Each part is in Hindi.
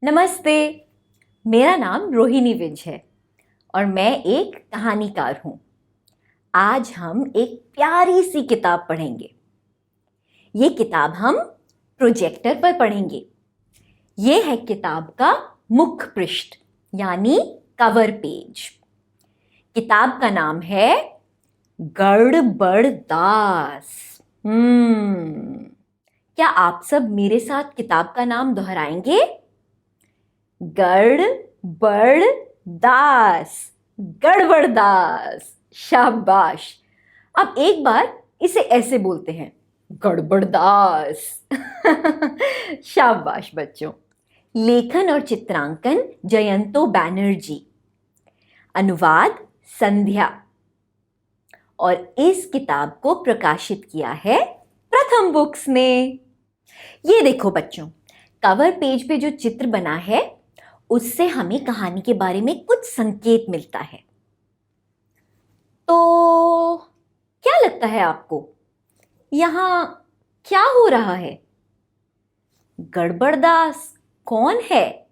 नमस्ते। मेरा नाम रोहिणी विज है और मैं एक कहानीकार हूँ। आज हम एक प्यारी सी किताब पढ़ेंगे। ये किताब हम प्रोजेक्टर पर पढ़ेंगे। ये है किताब का मुख्य पृष्ठ यानी कवर पेज। किताब का नाम है गड़बड़दास। क्या आप सब मेरे साथ किताब का नाम दोहराएंगे? गड़बड़दास, गड़बड़दास। शाबाश। अब एक बार इसे ऐसे बोलते हैं, गड़बड़दास। शाबाश बच्चों। लेखन और चित्रांकन जयंतो बैनर्जी, अनुवाद संध्या। और इस किताब को प्रकाशित किया है प्रथम बुक्स ने। ये देखो बच्चों, कवर पेज पे जो चित्र बना है उससे हमें कहानी के बारे में कुछ संकेत मिलता है। तो क्या लगता है आपको, यहां क्या हो रहा है? गड़बड़दास कौन है?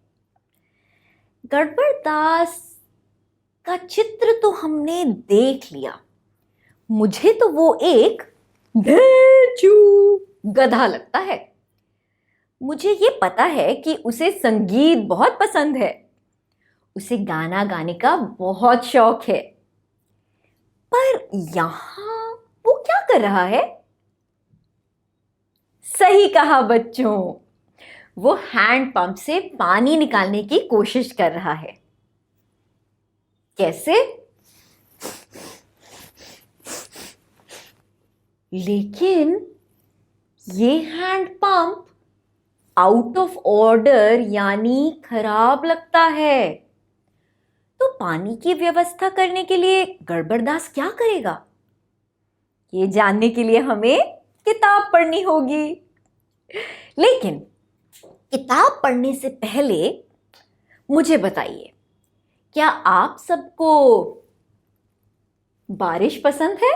गड़बड़दास का चित्र तो हमने देख लिया। मुझे तो वो एक ढेंचू गधा लगता है। मुझे ये पता है कि उसे संगीत बहुत पसंद है। उसे गाना गाने का बहुत शौक है। पर यहां वो क्या कर रहा है? सही कहा बच्चों, वो हैंड पंप से पानी निकालने की कोशिश कर रहा है। कैसे? लेकिन ये hand pump out of order यानी खराब लगता है। तो पानी की व्यवस्था करने के लिए गड़बड़दास क्या करेगा? ये जानने के लिए हमें किताब पढ़नी होगी। लेकिन किताब पढ़ने से पहले मुझे बताइए, क्या आप सबको बारिश पसंद है?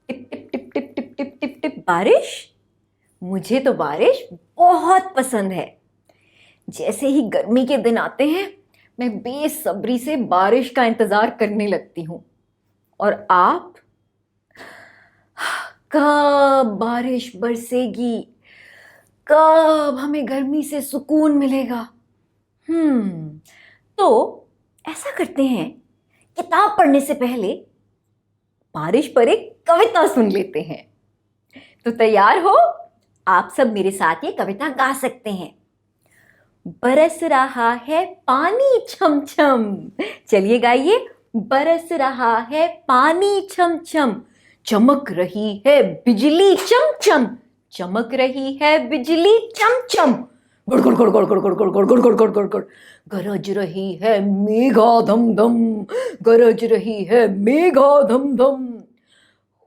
Tip tip tip tip tip tip tip tip बारिश। मुझे तो बारिश बहुत पसंद है। जैसे ही गर्मी के दिन आते हैं मैं बेसब्री से बारिश का इंतजार करने लगती हूँ। और आप? कब बारिश बरसेगी? कब हमें गर्मी से सुकून मिलेगा? तो ऐसा करते हैं, किताब पढ़ने से पहले बारिश पर एक कविता सुन लेते हैं। तो तैयार हो? आप सब मेरे साथ ये कविता गा सकते हैं। बरस रहा है पानी छम छम। चलिए गाइए। बरस रहा है पानी छम छम, चमक रही है बिजली चम चम, चमक रही है बिजली चम चम, गुड़ गुड़ गुड़ गुड़ गुड़ गुड़ गुड़ गुड़ गुड़ गुड़ गुड़ गुड़ गुड़, गरज रही है मेघा धम धम, गरज रही है मेघा धम धम,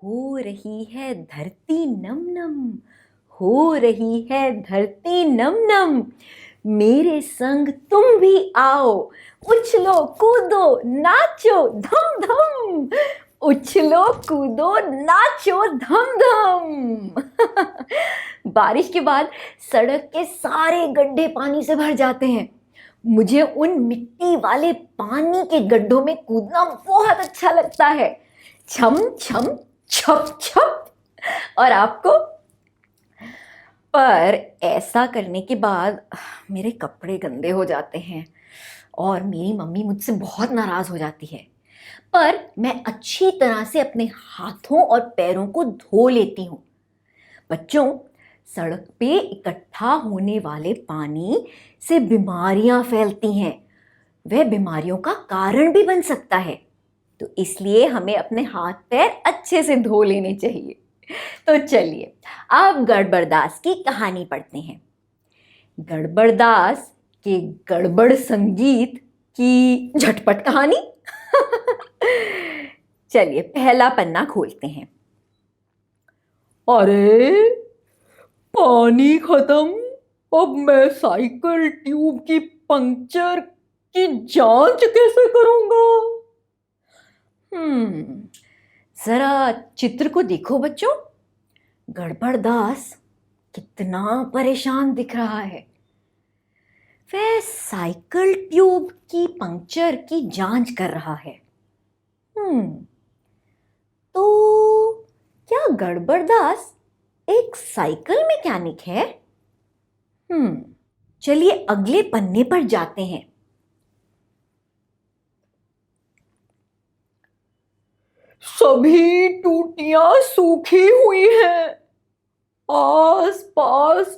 हो रही है धरती नम नम, हो रही है धरती नम नम, मेरे संग तुम भी आओ, उछलो कूदो नाचो धम धम, उछलो कूदो नाचो धम धम। बारिश के बाद सड़क के सारे गड्ढे पानी से भर जाते हैं। मुझे उन मिट्टी वाले पानी के गड्ढों में कूदना बहुत अच्छा लगता है। छम छम छप छप। और आपको? पर ऐसा करने के बाद मेरे कपड़े गंदे हो जाते हैं और मेरी मम्मी मुझसे बहुत नाराज हो जाती है। पर मैं अच्छी तरह से अपने हाथों और पैरों को धो लेती हूँ। बच्चों, सड़क पे इकट्ठा होने वाले पानी से बीमारियां फैलती हैं। वह बीमारियों का कारण भी बन सकता है। तो इसलिए हमें अपने हाथ पैर अच्छे से धो लेने चाहिए। तो चलिए अब गड़बड़दास की कहानी पढ़ते हैं। गड़बड़दास के गड़बड़ संगीत की झटपट कहानी। चलिए पहला पन्ना खोलते हैं। अरे पानी खत्म, अब मैं साइकिल ट्यूब की पंक्चर की जांच कैसे करूंगा? जरा चित्र को देखो बच्चों। गड़बड़दास कितना परेशान दिख रहा है। वह साइकिल ट्यूब की पंक्चर की जांच कर रहा है। तो क्या गड़बड़दास एक साइकिल मैकेनिक है? चलिए अगले पन्ने पर जाते हैं। सभी टूटियां सूखी हुई हैं। आस पास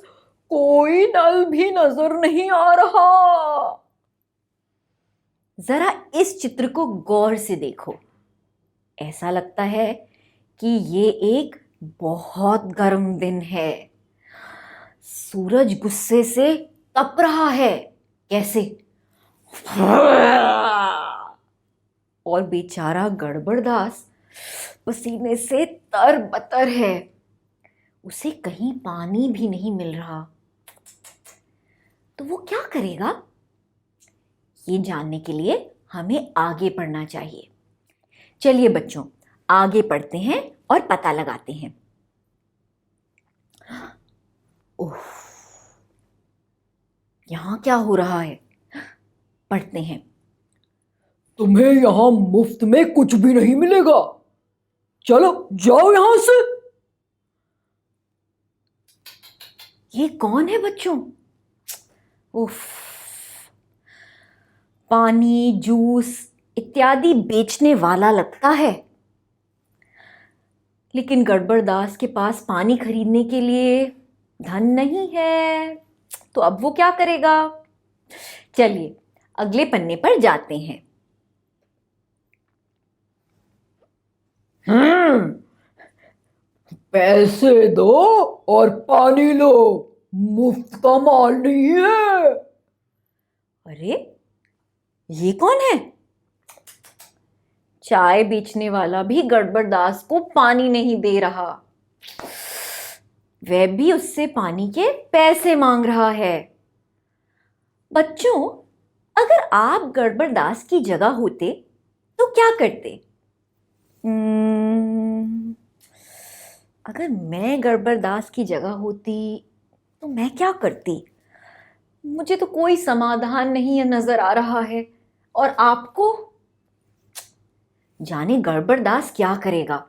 कोई नल भी नजर नहीं आ रहा। जरा इस चित्र को गौर से देखो। ऐसा लगता है कि ये एक बहुत गर्म दिन है। सूरज गुस्से से तप रहा है। कैसे? और बेचारा गड़बड़दास पसीने से तरबतर है। उसे कहीं पानी भी नहीं मिल रहा। तो वो क्या करेगा? ये जानने के लिए हमें आगे पढ़ना चाहिए। चलिए बच्चों, आगे पढ़ते हैं और पता लगाते हैं। ओह, यहां क्या हो रहा है? पढ़ते हैं। तुम्हें यहां मुफ्त में कुछ भी नहीं मिलेगा। चलो जाओ यहां से। ये कौन है बच्चों? उफ, पानी, जूस इत्यादि बेचने वाला लगता है। लेकिन गड़बड़दास के पास पानी खरीदने के लिए धन नहीं है। तो अब वो क्या करेगा? चलिए अगले पन्ने पर जाते हैं। पैसे दो और पानी लो। मुफ्त का माल नहीं है। अरे ये कौन है? चाय बेचने वाला भी गड़बड़दास को पानी नहीं दे रहा। वह भी उससे पानी के पैसे मांग रहा है। बच्चों, अगर आप गड़बड़दास की जगह होते तो क्या करते? अगर मैं गड़बड़दास की जगह होती तो मैं क्या करती? मुझे तो कोई समाधान नहीं नजर आ रहा है। और आपको? जाने गड़बड़दास क्या करेगा।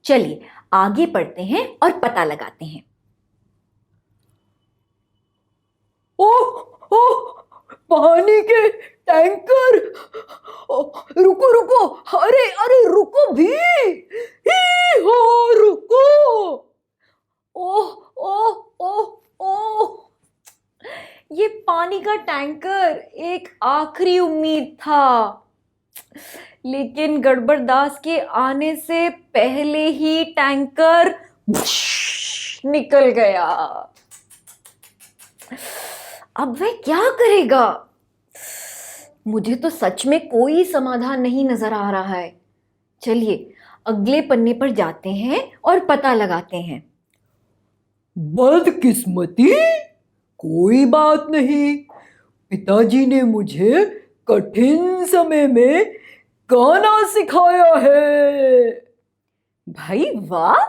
चलिए आगे पढ़ते हैं और पता लगाते हैं। ओह ओह, पानी के टैंकर। रुको रुको, अरे अरे रुको भी। ही हो, रुको। ओह ओह ओह ओह, ये पानी का टैंकर एक आखिरी उम्मीद था। लेकिन गड़बड़दास के आने से पहले ही टैंकर निकल गया। अब वह क्या करेगा? मुझे तो सच में कोई समाधान नहीं नजर आ रहा है। चलिए अगले पन्ने पर जाते हैं और पता लगाते हैं। बदकिस्मती, कोई बात नहीं। पिताजी ने मुझे कठिन समय में गाना सिखाया है। भाई वाह,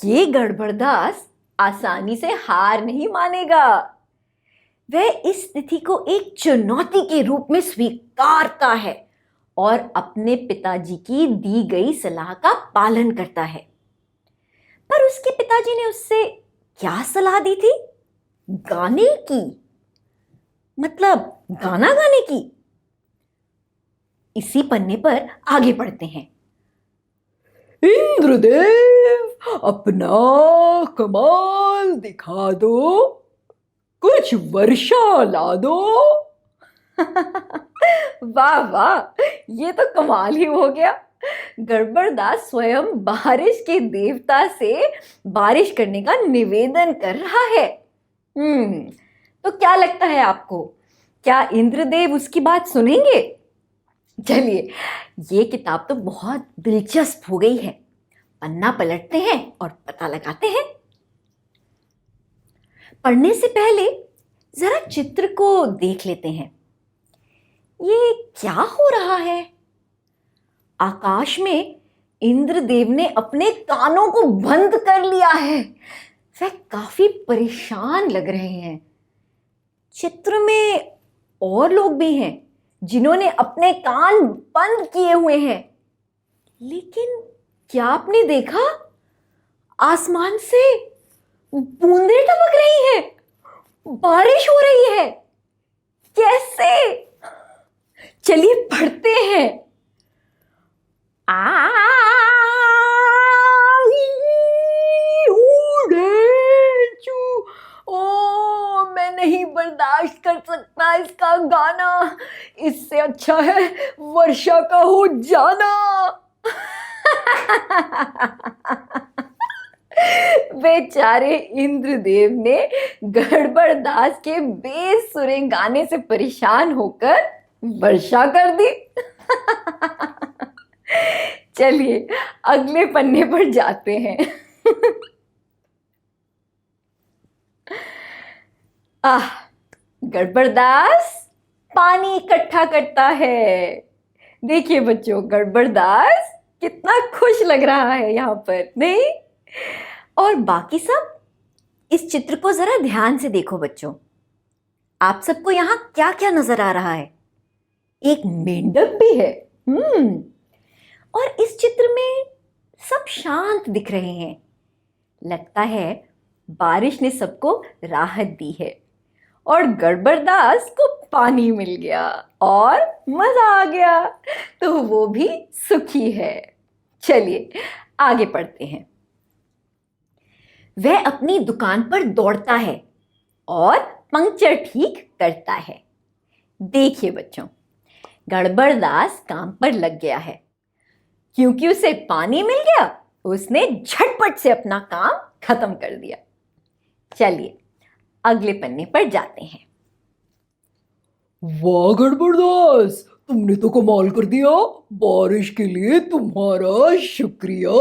ये गड़बड़दास आसानी से हार नहीं मानेगा। वह इस स्थिति को एक चुनौती के रूप में स्वीकारता है और अपने पिताजी की दी गई सलाह का पालन करता है। पर उसके पिताजी ने उससे क्या सलाह दी थी? गाने की, मतलब गाना गाने की। इसी पन्ने पर आगे बढ़ते हैं। इंद्रदेव, अपना कमाल दिखा दो। कुछ वर्षा ला दो। वाह वाह, ये तो कमाल ही हो गया। गड़बड़दास स्वयं बारिश के देवता से बारिश करने का निवेदन कर रहा है। तो क्या लगता है आपको, क्या इंद्रदेव उसकी बात सुनेंगे? चलिए, ये किताब तो बहुत दिलचस्प हो गई है। पन्ना पलटते हैं और पता लगाते हैं। पढ़ने से पहले जरा चित्र को देख लेते हैं। ये क्या हो रहा है? आकाश में इंद्रदेव ने अपने कानों को बंद कर लिया है। वह काफी परेशान लग रहे हैं। चित्र में और लोग भी हैं जिन्होंने अपने कान बंद किए हुए हैं। लेकिन क्या आपने देखा, आसमान से बूंदें टपक रही हैं, बारिश हो रही है। कैसे? चलिए पढ़ते हैं। ओ, मैं नहीं बर्दाश्त कर सकता इसका गाना। इससे अच्छा है वर्षा का हो जाना। बेचारे इंद्रदेव ने गड़बड़दास के बेसुरे गाने से परेशान होकर वर्षा कर दी। चलिए अगले पन्ने पर जाते हैं। गड़बड़दास पानी इकट्ठा करता है। देखिए बच्चों, गड़बड़दास कितना खुश लग रहा है यहाँ पर, नहीं? और बाकी सब, इस चित्र को जरा ध्यान से देखो बच्चों। आप सबको यहाँ क्या क्या नजर आ रहा है? एक मेंढक भी है। और इस चित्र में सब शांत दिख रहे हैं। लगता है बारिश ने सबको राहत दी है और गड़बड़दास को पानी मिल गया और मजा आ गया, तो वो भी सुखी है। चलिए आगे पढ़ते हैं। वह अपनी दुकान पर दौड़ता है और पंक्चर ठीक करता है। देखिए बच्चों, गड़बड़दास काम पर लग गया है। क्योंकि उसे पानी मिल गया, उसने झटपट से अपना काम खत्म कर दिया। चलिए अगले पन्ने पर जाते हैं। वाह गड़बड़दास, तुमने तो कमाल कर दिया। बारिश के लिए तुम्हारा शुक्रिया।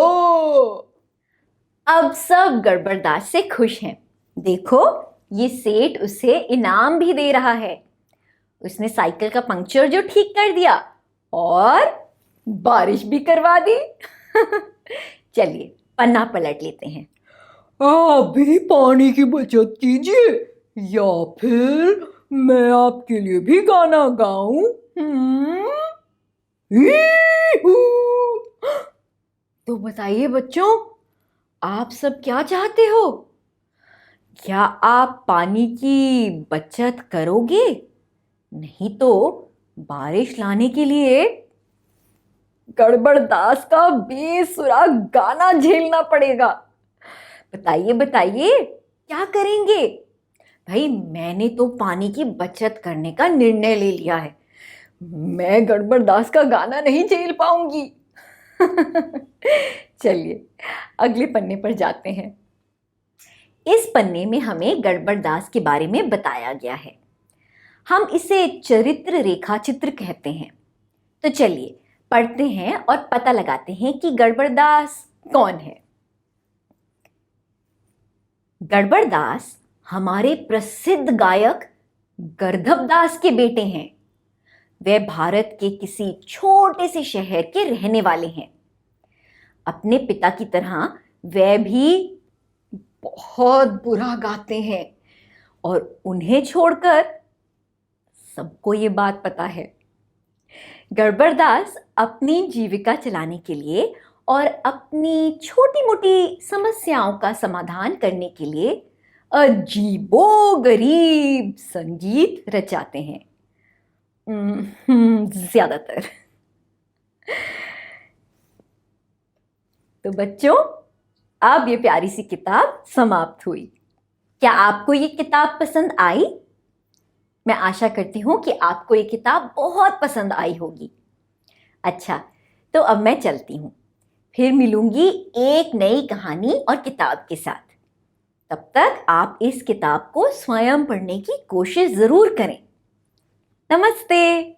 अब सब गड़बड़दास से खुश हैं। देखो, ये सेठ उसे इनाम भी दे रहा है। उसने साइकिल का पंक्चर जो ठीक कर दिया और बारिश भी करवा दी। चलिए पन्ना पलट लेते हैं। आप भी पानी की बचत कीजिए, या फिर मैं आपके लिए भी गाना गाऊं? तो बताइए बच्चों, आप सब क्या चाहते हो? क्या आप पानी की बचत करोगे? नहीं तो बारिश लाने के लिए गड़बड़दास का बेसुरा गाना झेलना पड़ेगा। बताइए बताइए, क्या करेंगे? भाई मैंने तो पानी की बचत करने का निर्णय ले लिया है। मैं गड़बड़दास का गाना नहीं झेल पाऊंगी। चलिए अगले पन्ने पर जाते हैं। इस पन्ने में हमें गड़बड़दास के बारे में बताया गया है। हम इसे चरित्र रेखा चित्र कहते हैं। तो चलिए पढ़ते हैं और पता लगाते हैं कि गड़बड़दास कौन है। गड़बड़दास हमारे प्रसिद्ध गायक गर्दभदास के बेटे हैं। वे भारत के किसी छोटे से शहर के रहने वाले हैं। अपने पिता की तरह वे भी बहुत बुरा गाते हैं और उन्हें छोड़कर सबको ये बात पता है। गड़बड़दास अपनी जीविका चलाने के लिए और अपनी छोटी मोटी समस्याओं का समाधान करने के लिए अजीबोगरीब संगीत रचाते हैं। ज्यादातर। तो बच्चों, अब ये प्यारी सी किताब समाप्त हुई। क्या आपको ये किताब पसंद आई? मैं आशा करती हूँ कि आपको ये किताब बहुत पसंद आई होगी। अच्छा, तो अब मैं चलती हूँ। फिर मिलूंगी एक नई कहानी और किताब के साथ। तब तक आप इस किताब को स्वयं पढ़ने की कोशिश जरूर करें। नमस्ते।